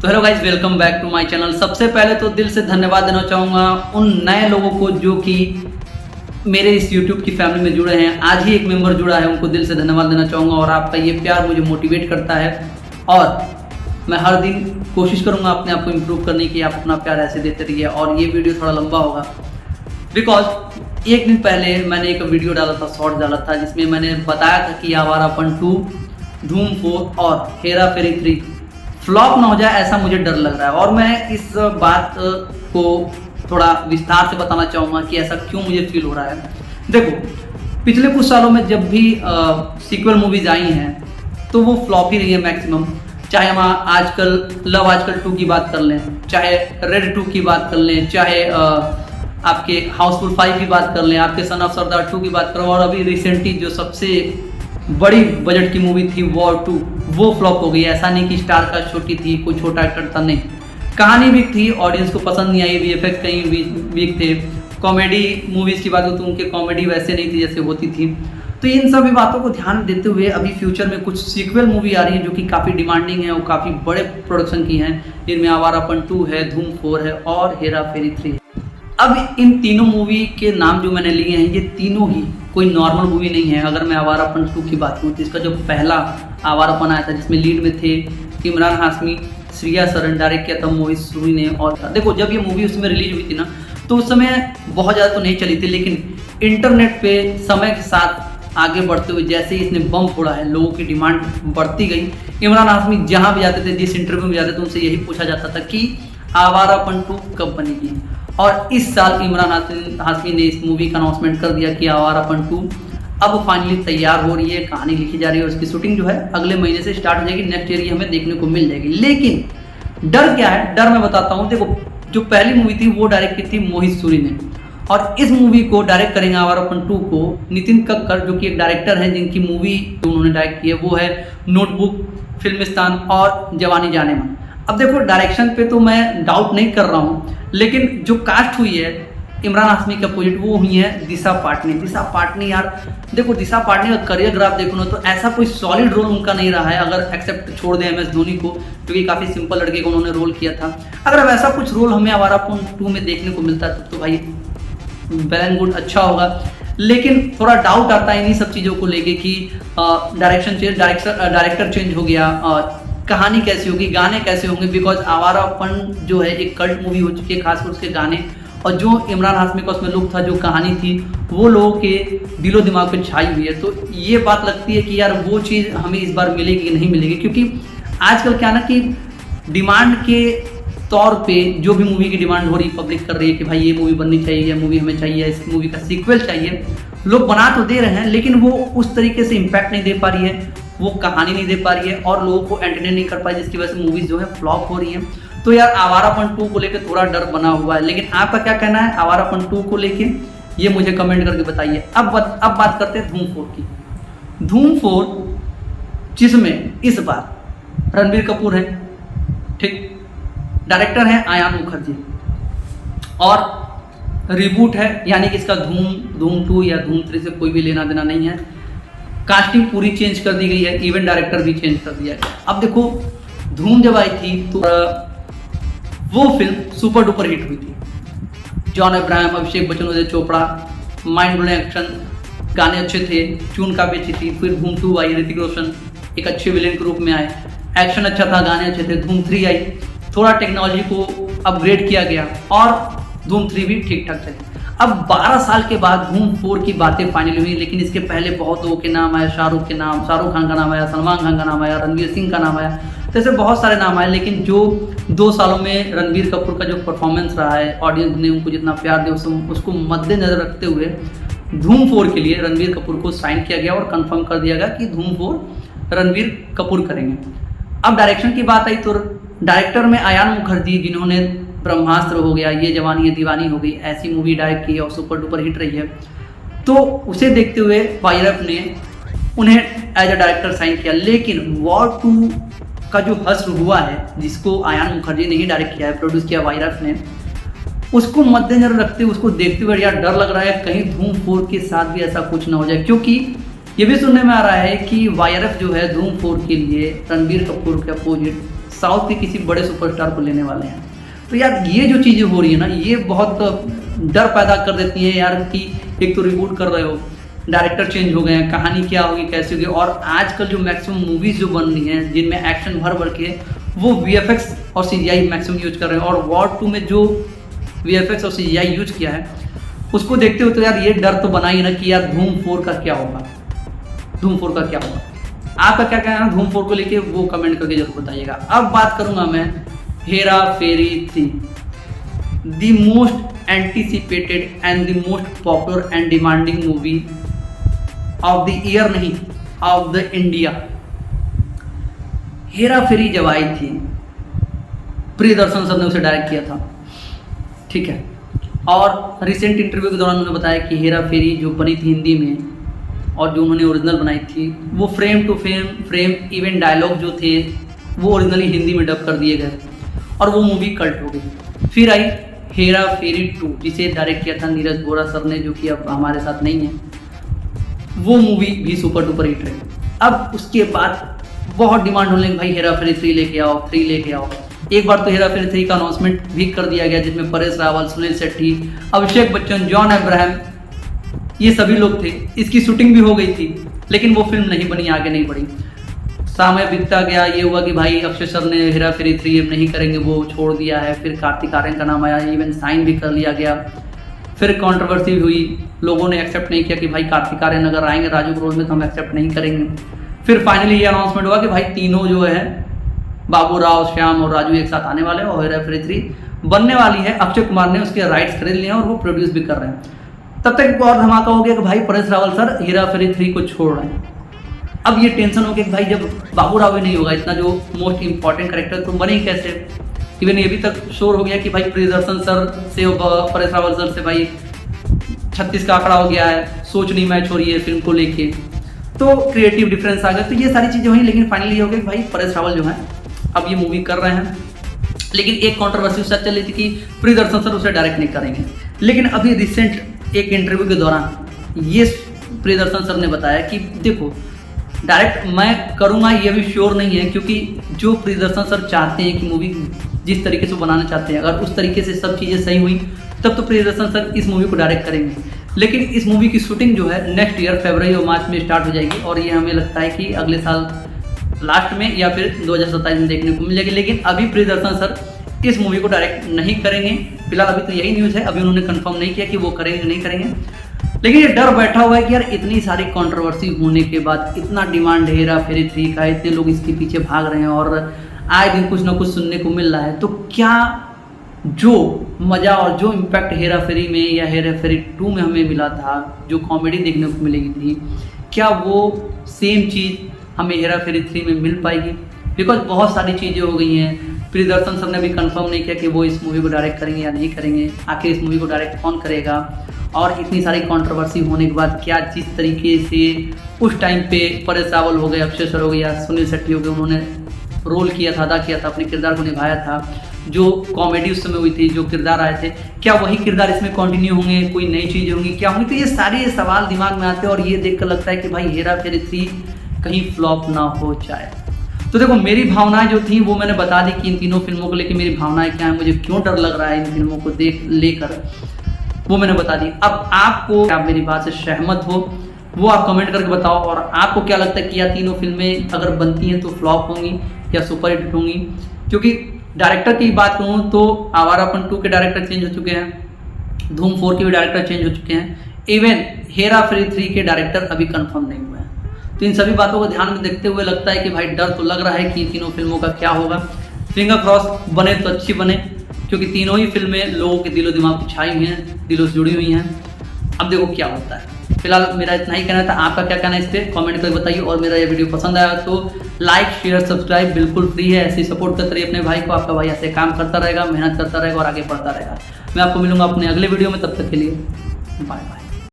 तो hello guys, welcome back to my channel. सबसे पहले तो दिल से धन्यवाद देना चाहूँगा उन नए लोगों को जो कि मेरे इस YouTube की फैमिली में जुड़े हैं। आज ही एक मेंबर जुड़ा है, उनको दिल से धन्यवाद देना चाहूँगा। और आपका ये प्यार मुझे मोटिवेट करता है और मैं हर दिन कोशिश करूँगा अपने आप को इम्प्रूव करने की। आप अपना प्यार ऐसे देते रहिए। और ये वीडियो थोड़ा लंबा होगा बिकॉज एक दिन पहले मैंने एक वीडियो डाला था, शॉर्ट डाला था, जिसमें मैंने बताया था कि आवारापन 2, धूम 4 और हेरा फेरी 3 फ्लॉप ना हो जाए, ऐसा मुझे डर लग रहा है। और मैं इस बात को थोड़ा विस्तार से बताना चाहूँगा कि ऐसा क्यों मुझे फील हो रहा है। देखो, पिछले कुछ सालों में जब भी सीक्वल मूवीज आई हैं तो वो फ्लॉप ही रही है मैक्सिमम। चाहे हम आजकल लव आजकल 2 की बात कर लें, चाहे रेड 2 की बात कर लें, चाहे आपके हाउसफुल 5 की बात कर लें, आपके सन ऑफ सरदार 2 की बात करो, और अभी रिसेंटली जो सबसे बड़ी बजट की मूवी थी वॉर 2, वो फ्लॉप हो गई। ऐसा नहीं कि स्टार का छोटी थी, कोई छोटा एक्टर था, नहीं, कहानी वीक थी, ऑडियंस को पसंद नहीं आई, वीएफएक्स कहीं वीक थे। कॉमेडी मूवीज़ की बात हो तो उनके कॉमेडी वैसे नहीं थी जैसे होती थी। तो इन सभी बातों को ध्यान में देते हुए अभी फ्यूचर में कुछ सीक्वल मूवी आ रही है जो कि काफ़ी डिमांडिंग है और काफ़ी बड़े प्रोडक्शन की हैं, जिनमें आवारापन 2 है, धूम 4 है और हेरा फेरी 3 है। अब इन तीनों मूवी के नाम जो मैंने लिए हैं, ये तीनों ही कोई नॉर्मल मूवी नहीं है। अगर मैं आवारापन 2 की बात करूँ तो इसका जो पहला आवारापन आया था, जिसमें लीड में थे इमरान हाशमी, श्रिया सरन, डायरेक्ट किया था मोहित सूरी ने। और देखो, जब ये मूवी उसमें रिलीज हुई थी ना, तो उस समय बहुत ज़्यादा तो नहीं चली थी, लेकिन इंटरनेट पे समय के साथ आगे बढ़ते हुए जैसे ही इसने बम फोड़ा है, लोगों की डिमांड बढ़ती गई। इमरान हाशमी जहाँ भी जाते थे, जिस इंटरव्यू में जाते थे, उनसे यही पूछा जाता था कि आवारापन 2 कब बनेगी। और इस साल इमरान हाशमी ने इस मूवी का अनाउंसमेंट कर दिया कि आवारापन 2 अब फाइनली तैयार हो रही है, कहानी लिखी जा रही है, उसकी शूटिंग जो है अगले महीने से स्टार्ट हो जाएगी, नेक्स्ट ईयर हमें देखने को मिल जाएगी। लेकिन डर क्या है, डर मैं बताता हूँ। देखो, जो पहली मूवी थी वो डायरेक्ट की थी मोहित सूरी ने, और इस मूवी को डायरेक्ट करेंगे आवारापन 2 को नितिन कक्कर, जो कि एक डायरेक्टर हैं जिनकी मूवी उन्होंने डायरेक्ट की है वो है नोटबुक, फिल्मिस्तान और जवानी जाने मन। अब देखो, डायरेक्शन पे तो मैं डाउट नहीं कर रहा हूँ, लेकिन जो कास्ट हुई है इमरान हाशमी के अपोजिट, वो हुई है दिशा पाटनी। दिशा पाटनी, यार देखो, दिशा पाटनी का करियर ग्राफ देखो ना, तो ऐसा कोई सॉलिड रोल उनका नहीं रहा है, अगर एक्सेप्ट छोड़ दें MS धोनी को, जो कि काफ़ी सिंपल लड़के को उन्होंने रोल किया था। अगर वैसा कुछ रोल हमें आवारापन 2 में देखने को मिलता है तो भाई वेल एंड गुड, अच्छा होगा। लेकिन थोड़ा डाउट आता है इन्हीं सब चीज़ों को लेके कि डायरेक्टर चेंज हो गया, कहानी कैसी होगी, गाने कैसे होंगे, बिकॉज आवारापन जो है एक कल्ट मूवी हो चुकी है, खासकर उसके गाने और जो इमरान हाशमी का उसमें लुक था, जो कहानी थी, वो लोगों के दिलो दिमाग पे छाई हुई है। तो ये बात लगती है कि यार वो चीज़ हमें इस बार मिलेगी कि नहीं मिलेगी, क्योंकि आजकल क्या ना कि डिमांड के तौर पे जो भी मूवी की डिमांड हो रही, पब्लिक कर रही है कि भाई ये मूवी बननी चाहिए, ये मूवी हमें चाहिए, इस मूवी का सीक्वल चाहिए। लोग बना तो दे रहे हैं, लेकिन वो उस तरीके से इम्पैक्ट नहीं दे पा रही है, वो कहानी नहीं दे पा रही है और लोगों को एंटरटेन नहीं कर पा रही, जिसकी वजह से मूवीज़ जो है फ्लॉप हो रही हैं। तो यार आवारापन 2 को लेकर थोड़ा डर बना हुआ है। लेकिन आपका क्या कहना है आवारापन 2 को लेके, ये मुझे कमेंट करके बताइए। अब बात करते हैं धूम 4 की। धूम 4 जिसमें इस बार रणबीर कपूर है, ठीक, डायरेक्टर है आयान मुखर्जी, और रिबूट है, यानी कि इसका धूम 2 या धूम 3 से कोई भी लेना देना नहीं है। कास्टिंग पूरी चेंज कर दी गई है, इवन डायरेक्टर भी चेंज कर दिया है। अब देखो, धूम जब आई थी तो वो फिल्म सुपर डुपर हिट हुई थी। John Abraham, Abhishek Bachchan, Uday Chopra, mind blowing action, गाने अच्छे थे, ट्यून काफ़ी अच्छी थी। फिर धूम 2 आई, ऋतिक रोशन एक अच्छे विलेन के रूप में आए, एक्शन अच्छा था, गाने अच्छे थे। धूम 3 आई, थोड़ा टेक्नोलॉजी को अपग्रेड किया गया और धूम 3 भी ठीक ठाक चली। अब 12 साल के बाद धूम 4 की बातें फाइनल हुई, लेकिन इसके पहले बहुत लोगों के नाम आए। शाहरुख खान का नाम आया, सलमान खान का नाम आया, रणवीर सिंह का नाम आया, तो ऐसे बहुत सारे नाम आए। लेकिन जो 2 सालों में रणबीर कपूर का जो परफॉर्मेंस रहा है, ऑडियंस ने उनको जितना प्यार दिया, उसको मद्देनजर रखते हुए धूम 4 के लिए रणबीर कपूर को साइन किया गया और कंफर्म कर दिया गया कि धूम 4 रणबीर कपूर करेंगे। अब डायरेक्शन की बात आई तो डायरेक्टर में आयान मुखर्जी, जिन्होंने ब्रह्मास्त्र हो गया, ये जवानी है दीवानी हो गई, ऐसी मूवी डायरेक्ट की है और सुपर डुपर हिट रही है, तो उसे देखते हुए वाईरफ ने उन्हें एज अ डायरेक्टर साइन किया। लेकिन वॉर 2 का जो हश्र हुआ है, जिसको आयान मुखर्जी ने ही डायरेक्ट किया है, प्रोड्यूस किया वाईरफ ने, उसको मद्देनजर रखते हुए, उसको देखते हुए यार डर लग रहा है कहीं धूम 4 के साथ भी ऐसा कुछ ना हो जाए। क्योंकि ये भी सुनने में आ रहा है कि वाईरफ जो है धूम 4 के लिए रणबीर कपूर के अपोजिट साउथ के किसी बड़े सुपरस्टार को लेने वाले हैं। तो यार ये जो चीज़ें हो रही है ना, ये बहुत डर पैदा कर देती है यार कि एक तो रिबूट कर रहे हो, डायरेक्टर चेंज हो गए हैं, कहानी क्या होगी कैसे होगी। और आजकल जो मैक्सिमम मूवीज़ जो बन रही हैं जिनमें एक्शन भर भर के वो VFX और CGI मैक्सिमम यूज कर रहे हैं। और वॉर 2 में जो VFX और CGI यूज किया है उसको देखते हुए तो यार ये डर तो बना ही ना कि यार धूम 4 का क्या होगा, धूम 4 का क्या होगा। आपका क्या कहना है धूम 4 को लेके वो कमेंट करके जरूर बताइएगा। अब बात करूंगा मैं हेरा फेरी 3, the most anticipated and the most popular and demanding movie of the year, नहीं ऑफ द इंडिया। हेरा फेरी जब आई थी, प्रियदर्शन सर ने उसे डायरेक्ट किया था, ठीक है। और रिसेंट इंटरव्यू के दौरान उन्होंने बताया कि हेरा फेरी जो बनी थी हिंदी में और जो उन्होंने ओरिजिनल बनाई थी वो frame to frame even dialogue जो थे वो ओरिजिनली हिंदी में डब कर दिए गए और वो मूवी कल्ट हो गई। फिर आई हेरा फेरी 2 जिसे डायरेक्ट किया था नीरज बोरा सर ने, जो कि अब हमारे साथ नहीं है। वो मूवी भी सुपर डुपर हिट रही। अब उसके बाद बहुत डिमांड होने लगी, भाई हेरा फेरी 3 लेके आओ, 3 लेके आओ। एक बार तो हेरा फेरी 3 का अनाउंसमेंट भी कर दिया गया जिसमें परेश रावल, सुनील शेट्टी, अभिषेक बच्चन, जॉन अब्राहम, ये सभी लोग थे। इसकी शूटिंग भी हो गई थी लेकिन वो फिल्म नहीं बनी, आगे नहीं बढ़ी। समय बीतता गया, ये हुआ कि भाई अक्षय सर ने हेरा फेरी 3 अब नहीं करेंगे, वो छोड़ दिया है। फिर कार्तिक आर्यन का नाम आया, इवन साइन भी कर लिया गया। फिर कंट्रोवर्सी हुई, लोगों ने एक्सेप्ट नहीं किया कि भाई कार्तिक आर्यन अगर आएंगे राजू के रोल में तो हम एक्सेप्ट नहीं करेंगे। फिर फाइनली ये अनाउंसमेंट हुआ कि भाई तीनों जो है बाबू राव, श्याम और राजू एक साथ आने वाले हैं और हेरा फेरी 3 बनने वाली है। अक्षय कुमार ने उसके राइट्स खरीद लिए हैं और वो प्रोड्यूस भी कर रहे हैं। तब तक एक और धमाका हो गया कि भाई परेश रावल सर हेरा फेरी 3 को छोड़ रहे हैं। अब ये टेंशन हो गया कि भाई जब बाबू राव ही नहीं होगा, इतना जो मोस्ट इंपॉर्टेंट कैरेक्टर, तो बने कैसे। इवन ये भी तक शोर हो गया कि भाई प्रियदर्शन सर से परेश रावल सर से भाई 36 का आंकड़ा हो गया है, सोच नहीं मैच हो रही है फिल्म को लेके, तो क्रिएटिव डिफरेंस आ गया। तो ये सारी चीज़ें हुई, लेकिन फाइनली ये हो गया कि भाई परेश रावल जो है अब ये मूवी कर रहे हैं। लेकिन एक कंट्रोवर्सी सच चल रही थी कि प्रियदर्शन सर उसे डायरेक्ट नहीं करेंगे। लेकिन अभी रिसेंट एक इंटरव्यू के दौरान ये प्रियदर्शन सर ने बताया कि देखो डायरेक्ट मैं करूँगा ये भी श्योर नहीं है, क्योंकि जो प्रियदर्शन सर चाहते हैं कि मूवी जिस तरीके से बनाना चाहते हैं, अगर उस तरीके से सब चीज़ें सही हुई तब तो प्रियदर्शन सर इस मूवी को डायरेक्ट करेंगे। लेकिन इस मूवी की शूटिंग जो है नेक्स्ट ईयर फरवरी और मार्च में स्टार्ट हो जाएगी और ये हमें लगता है कि अगले साल लास्ट में या फिर 2027 में देखने को मिलेगी। लेकिन अभी प्रियदर्शन सर इस मूवी को डायरेक्ट नहीं करेंगे। फिलहाल अभी तो यही न्यूज़ है, अभी उन्होंने कंफर्म नहीं किया कि वो करेंगे नहीं करेंगे। लेकिन ये डर बैठा हुआ है कि यार इतनी सारी कंट्रोवर्सी होने के बाद, इतना डिमांड है हेरा फेरी 3 का, इतने लोग इसके पीछे भाग रहे हैं और आए दिन कुछ ना कुछ सुनने को मिल रहा है, तो क्या जो मज़ा और जो इम्पैक्ट हेरा फेरी में या हेरा फेरी 2 में हमें मिला था, जो कॉमेडी देखने को मिलेगी थी, क्या वो सेम चीज़ हमें हेरा फेरी 3 में मिल पाएगी? बिकॉज बहुत सारी चीज़ें हो गई हैं। प्रियदर्शन सर ने भी कंफर्म नहीं किया कि वो इस मूवी को डायरेक्ट करेंगे या नहीं करेंगे, आखिर इस मूवी को डायरेक्ट कौन करेगा। और इतनी सारी कंट्रोवर्सी होने के बाद क्या जिस तरीके से उस टाइम पे परेश रावल हो गए, अक्षय सर हो गए या सुनील शेट्टी हो गए, उन्होंने रोल किया था, अदा किया था, अपने किरदार को निभाया था, जो कॉमेडी उस समय हुई थी, जो किरदार आए थे, क्या वही किरदार इसमें कंटिन्यू होंगे, कोई नई चीज़ें होंगी, क्या होंगी? तो ये सारे सवाल दिमाग में आते हैं और ये देख कर लगता है कि भाई हेरा फेरी 3 कहीं फ्लॉप ना हो जाए। तो देखो मेरी भावनाएं जो थी वो मैंने बता दी कि इन तीनों फिल्मों को लेकर मेरी भावनाएं क्या है, मुझे क्यों डर लग रहा है इन फिल्मों को लेकर, वो मैंने बता दी। अब आपको आप मेरी बात से सहमत हो वो आप कमेंट करके बताओ, और आपको क्या लगता है कि यह तीनों फिल्में अगर बनती हैं तो फ्लॉप होंगी या सुपर हिट होंगी? क्योंकि डायरेक्टर की बात करूँ तो आवारापन 2 के डायरेक्टर चेंज हो चुके हैं, धूम 4 के भी डायरेक्टर चेंज हो चुके हैं, इवन हेरा फेरी 3 के डायरेक्टर अभी कंफर्म नहीं हुए हैं। तो इन सभी बातों को ध्यान में देखते हुए लगता है कि भाई डर तो लग रहा है कि तीनों फिल्मों का क्या होगा। फिंगर क्रॉस बने तो अच्छी बने, क्योंकि तीनों ही फिल्में लोगों के दिलो दिमाग पर छाई हुई हैं, दिलों से जुड़ी हुई हैं। अब देखो क्या होता है। फिलहाल मेरा इतना ही कहना था, आपका क्या कहना है इस पर कमेंट करके बताइए। और मेरा ये वीडियो पसंद आया तो लाइक शेयर सब्सक्राइब बिल्कुल फ्री है, ऐसे सपोर्ट करते रहिए अपने भाई को। आपका भाई ऐसे काम करता रहेगा, मेहनत करता रहेगा और आगे बढ़ता रहेगा। मैं आपको मिलूंगा अपने अगले वीडियो में, तब तक के लिए बाय बाय।